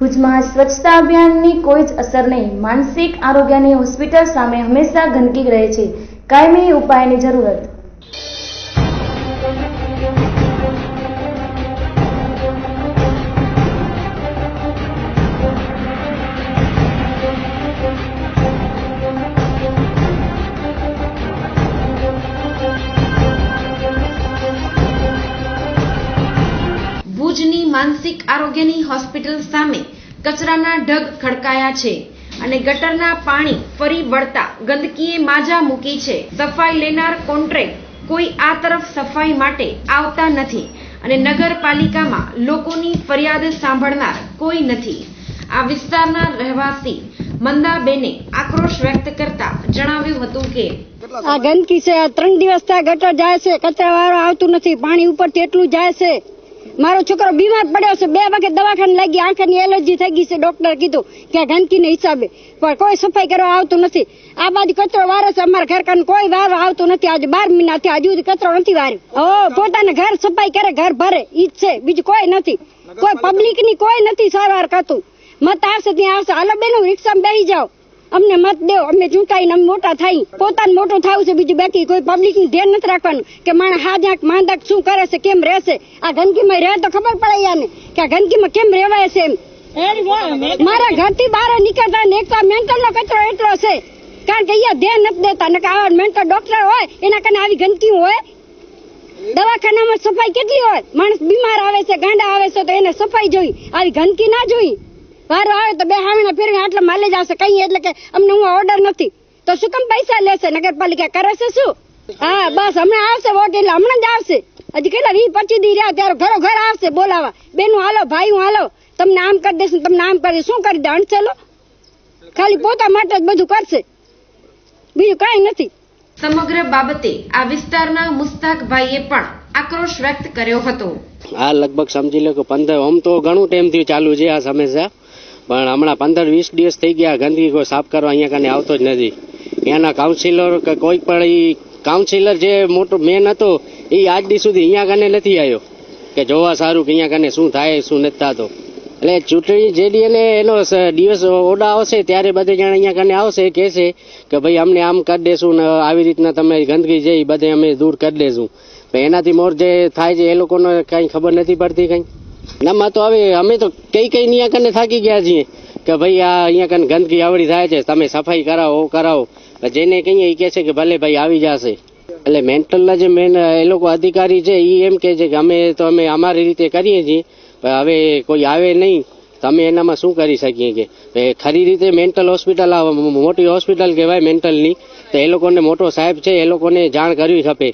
ભુજમાં સ્વચ્છતા અભિયાનની કોઈ જ અસર નહીં. માનસિક આરોગ્યની હોસ્પિટલ સામે હંમેશા ગંદકી રહે છે. કાયમી ઉપાયની જરૂરત. ભુજની માનસિક આરોગ્યની હોસ્પિટલ સામે કચરાના ઢગ ખડકાયા છે અને ગટરના પાણી ફરી વળતા ગંદકીએ માજા મૂકી છે. સફાઈ લેનાર કોન્ટ્રાક્ટ કોઈ આ તરફ સફાઈ માટે આવતા નથી અને નગરપાલિકામાં લોકોની ફરિયાદ સાંભળનાર કોઈ નથી. આ વિસ્તારના રહેવાસી મંદાબેને આક્રોશ વ્યક્ત કરતા જણાવ્યું હતું કે આ ગંદકી છે. 3 દિવસ થયા ગટર જાય છે, કચરા વાળો આવતું નથી, પાણી ઉપરથી એટલું જાય છે. મારો છોકરો બીમાર પડ્યો છે, 2 વખત દવાખાને લાગી, આંખની એલર્જી થઈ ગઈ છે. ડોક્ટર કીધું કે આ ગંદકીના હિસાબે, પણ કોઈ સફાઈ કરવા આવતું નથી. આ બાજુ કચરો વારે છે, અમારા ઘરકાને કોઈ વારવા આવતું નથી. આજે 12 મહિના થયા, હજુ સુધી કચરો નથી વાર્યો. પોતાના ઘર સફાઈ કરે, ઘર ભરે, ઈ જ છે, બીજું કોઈ નથી. કોઈ પબ્લિક ની કોઈ નથી સારવાર કરતું. મત આવશે ત્યાં આવશે, હાલો બેનું રિક્ષામાં બેસી જાઓ, અમને મત દેવો, અમે ચૂંટાઈને અમે મોટા થાય. પોતાનું મોટું થવું છે, બીજું બાકી કોઈ પબ્લિક નું ધ્યાન નથી રાખવાનું કે માણસ હાજાક માંદક શું કરે છે, કેમ રહેશે. આ ગંદકીમાં રહે તો ખબર પડે યાને કે આ ગંદકીમાં કેમ રહેવાય છે. એમ મારા ઘરથી બહાર નીકળતા ને એક તો મેન્ટલ નો કચરો એટલો છે, કારણ કે અહીંયા ધ્યાન નથી દેતા. ને આવા મેન્ટલ ડોક્ટર હોય એના કારણે આવી ગંદકી હોય. દવાખાનામાં સફાઈ કેટલી હોય, માણસ બીમાર આવે છે, ગાંડા આવે છે, તો એને સફાઈ જોઈ, આવી ગંદકી ના જોઈ. વારો આવે તો 2 હામીના ફેરવી આટલા માલે જ આવશે કઈ, એટલે કે અમને હું ઓર્ડર નથી તો શું કામ પૈસા લેશે? નગરપાલિકા કરે છે શું? હા બસ હમણાં આવશે વોટ, એટલે હમણાં જ આવશે. હજી કેટલા 20-25 દી રહ્યા, ત્યારે ઘરો ઘર આવશે બોલાવા, બેનું હાલો, ભાઈ હાલો, તમને આમ કરી દેશું, તમને આમ કરી, શું કરી દે? અણચેલો ખાલી પોતા માટે જ બધું કરશે, બીજું કઈ નથી. સમગ્ર બાબતે આ વિસ્તારના મુસ્તાકભાઈએ પણ આક્રોશ વ્યક્ત કર્યો હતો. આ લગભગ સમજી લો કે 15 આમ તો ઘણું ટાઈમથી ચાલુ છે આ સમસ્યા, પણ હમણાં 15-20 દિવસ થઈ ગયા ગંદકી કોઈ સાફ કરવા અહીંયા કને આવતો જ નથી. ત્યાંના કાઉન્સિલર કે કોઈ પણ ઈ કાઉન્સિલર જે મોટો મેન હતો એ આજ દી સુધી અહીંયા કને નથી આવ્યો કે જોવા સારું કે અહીંયા કને શું થાય શું નથી થતો. એટલે ચૂંટણી જે દી એનો દિવસ ઓડા આવશે ત્યારે બધે જણા અહીંયા કને આવશે, કહેશે કે ભાઈ અમને આમ કરી દેશું ને આવી રીતના તમે ગંદકી છે એ બધે અમે દૂર કરી દેશું. એનાથી મોર જે થાય છે એ લોકોને કઈ ખબર નથી પડતી કઈ. નામાં તો હવે અમે તો કઈ અહીંયા કને થાકી ગયા છીએ કે ભાઈ આ અહીંયા કને ગંદકી આવડી થાય છે, તમે સફાઈ કરાવો. જેને કહીએ એ કહે છે કે ભલે ભાઈ આવી જશે. એટલે મેન્ટલના જે મેન એ લોકો અધિકારી છે એ એમ કે છે કે અમે અમારી રીતે કરીએ છીએ, હવે કોઈ આવે નહીં તો અમે એનામાં શું કરી શકીએ. કે ખરી રીતે મેન્ટલ હોસ્પિટલ મોટી હોસ્પિટલ કહેવાય મેન્ટલની, તો એ લોકોને મોટો સાહેબ છે એ લોકોને જાણ કરવી ખપે.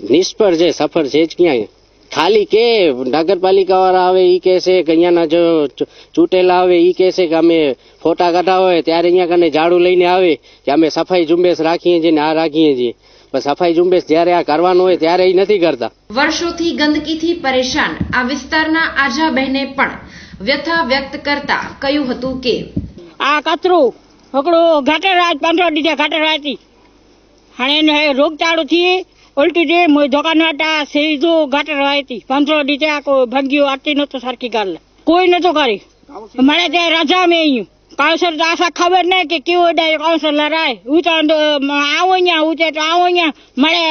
નિષ્ફળ છે, સફળ છે જ ક્યાંય. ખાલી કે નગરપાલિકા વાળા આવે ઈ કહે છે કે અહીંયાના જો ચૂંટેલા આવે ઈ કહે છે કે અમે ફોટા કઢાવ હોય ત્યારે અહીંયા કને ઝાડુ લઈને આવે કે અમે સફાઈ ઝુંબેશ રાખીએ છીએ ને આ રાખીએ છીએ, પણ સફાઈ ઝુંબેશ જયારે આ કરવાનું હોય ત્યારે એ નથી કરતા. વર્ષોથી ગંદકીથી પરેશાન આ વિસ્તારના આજાબહેને પણ વ્યથા વ્યક્ત કરતા કહ્યું હતું કે આ કચરો હકડો ઘાટર રાત 15 દીધા ઘાટર રાતી હાણે રોગચાળો થી ઉલટી દે મોય દુકાન હતા સેજો ઘાટર રાતી 15 દીધા કો ભંગ્યો આટી નતો સરખી ગાલ કોઈ નતો કરી. મળે તે રાજા મે અહીં કાઉન્સર તો આશા ખબર નહીં કે કેવો ડાય કાઉન્સલર આય હું તો આવો અહીંયા હું તો આવો અહીંયા મળે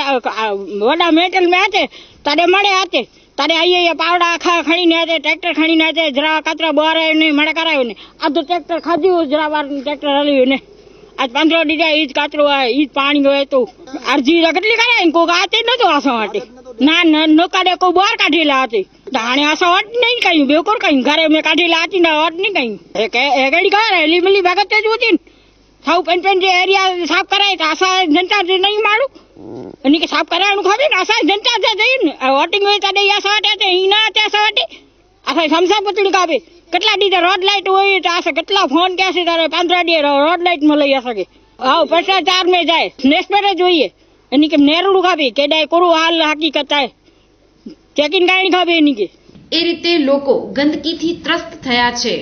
વડા મેટલ મે આતે તારે મળે આતે તારે અહીંયા પાવડા ખણીને આતે ટ્રેક્ટર ખણીને આતે જરા કચરા બહાર નહીં મળે કરાયો ને આ તો ટ્રેક્ટર ખાધ્યું જરા વાર ટ્રેક્ટર હલ્યું ને આજ 15 દીધા ઈ જ કચરો આવે ઈ જ પાણી હોય તો અરજી કેટલી કરાય કોઈ આતે નતો આસા માટે ના નોકાડે કોઈ બહાર કાઢેલા હતી દાણે આસા વાટ નહીં કહ્યું બેકોર કહ્યું ઘરે મેં કાઢેલા હતી ને વાટ નહીં કહ્યું એ ગાડી કાર હેલી મલી ભાગત જ હોતી ને સાવ પેન જે એરિયા સાફ કરાય તો આશા જનતા નહીં મારું અને કે સાફ કરાવવાનું ખબર ને આશા જનતા જઈને વોટિંગ હોય તાડે આશા વાટે ઈ ના આશા વાટે આશા સમસા પતળી કાપે કેટલા દીધા રોડ લાઈટ હોય તો આશા કેટલા ફોન ક્યાં તારે 15 દી રોડ લાઈટ માં લઈ શકે. હા ભ્રષ્ટાચાર में જાય નેસ્પેર જોઈએ એની કે નેરડું ખાવી કે ડાય કોરું હાલ હકીકત થાય ચેકિંગ કાઈ ખાવી એની કે. એ રીતે લોકો ગંદકીથી ત્રસ્ત થયા છે.